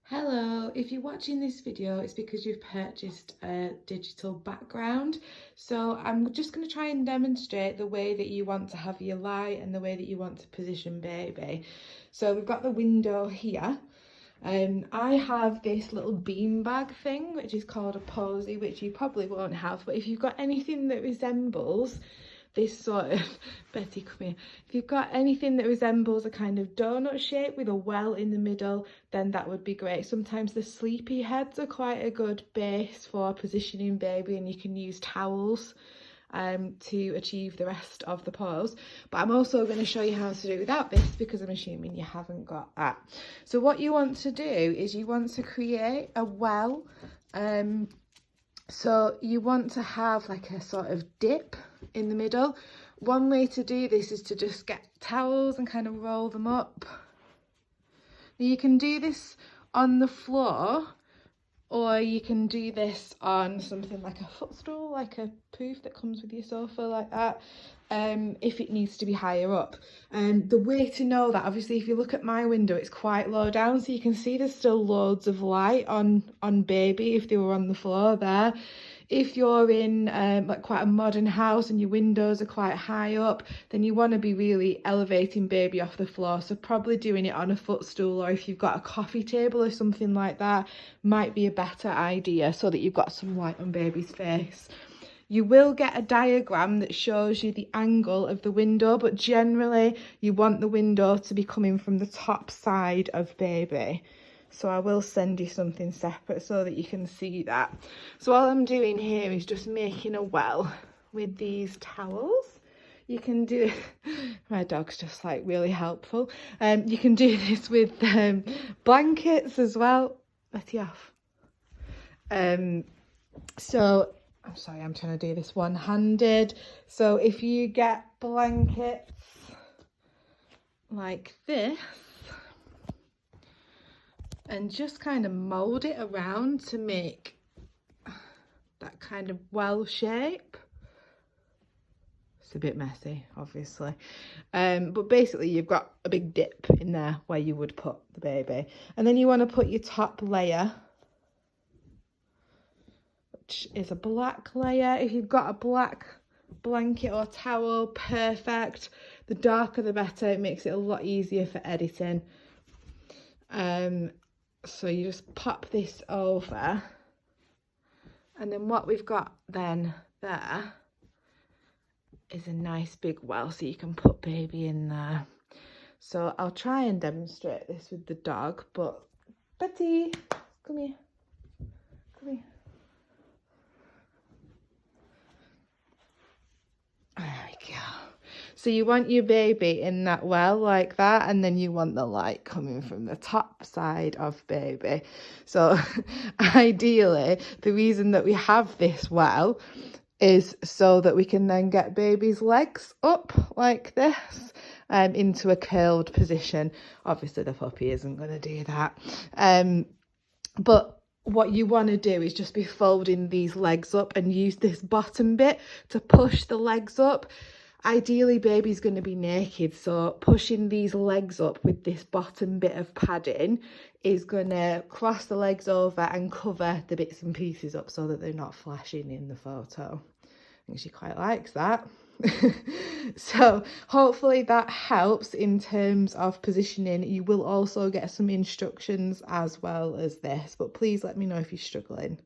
Hello, if you're watching this video, it's because you've purchased a digital background. So I'm just going to try and demonstrate the way that you want to have your light and the way that you want to position baby. So we've got the window here. I have this little beanbag thing, which is called a posy, which you probably won't have, but if you've got anything that resembles this sort of, Betty, come here. If you've got anything that resembles a kind of donut shape with a well in the middle, then that would be great. Sometimes the sleepy heads are quite a good base for positioning baby, and you can use towels to achieve the rest of the pose. But I'm also going to show you how to do it without this, because I'm assuming you haven't got that. So what you want to do is you want to create a well. So you want to have like a sort of dip in the middle. One way to do this is to just get towels and kind of roll them up. Now you can do this on the floor, or you can do this on something like a footstool, like a poof that comes with your sofa, like that, if it needs to be higher up. The way to know that, obviously, if you look at my window, it's quite low down, so you can see there's still loads of light on baby if they were on the floor there. If you're in like quite a modern house and your windows are quite high up, then you want to be really elevating baby off the floor. So probably doing it on a footstool, or if you've got a coffee table or something like that, might be a better idea, so that you've got some light on baby's face. You will get a diagram that shows you the angle of the window, but generally you want the window to be coming from the top side of baby. So I will send you something separate so that you can see that. So all I'm doing here is just making a well with these towels. You can do, my dog's just like really helpful. You can do this with blankets as well. Betty off. So I'm sorry, I'm trying to do this one-handed. So if you get blankets like this, and just kind of mold it around to make that kind of well shape. It's a bit messy, obviously, but basically you've got a big dip in there where you would put the baby, and then you want to put your top layer, which is a black layer. If you've got a black blanket or towel, perfect. The darker the better. It makes it a lot easier for editing. So you just pop this over, and then what we've got then there is a nice big well, so you can put baby in there. So I'll try and demonstrate this with the dog, but Betty, come here, come here. There we go. So you want your baby in that well like that, and then you want the light coming from the top side of baby. So ideally, the reason that we have this well is so that we can then get baby's legs up like this, into a curled position. Obviously the puppy isn't going to do that, but what you want to do is just be folding these legs up and use this bottom bit to push the legs up. Ideally baby's going to be naked, so pushing these legs up with this bottom bit of padding is going to cross the legs over and cover the bits and pieces up so that they're not flashing in the photo. I think she quite likes that. So hopefully that helps in terms of positioning. You will also get some instructions as well as this, but please let me know if you're struggling.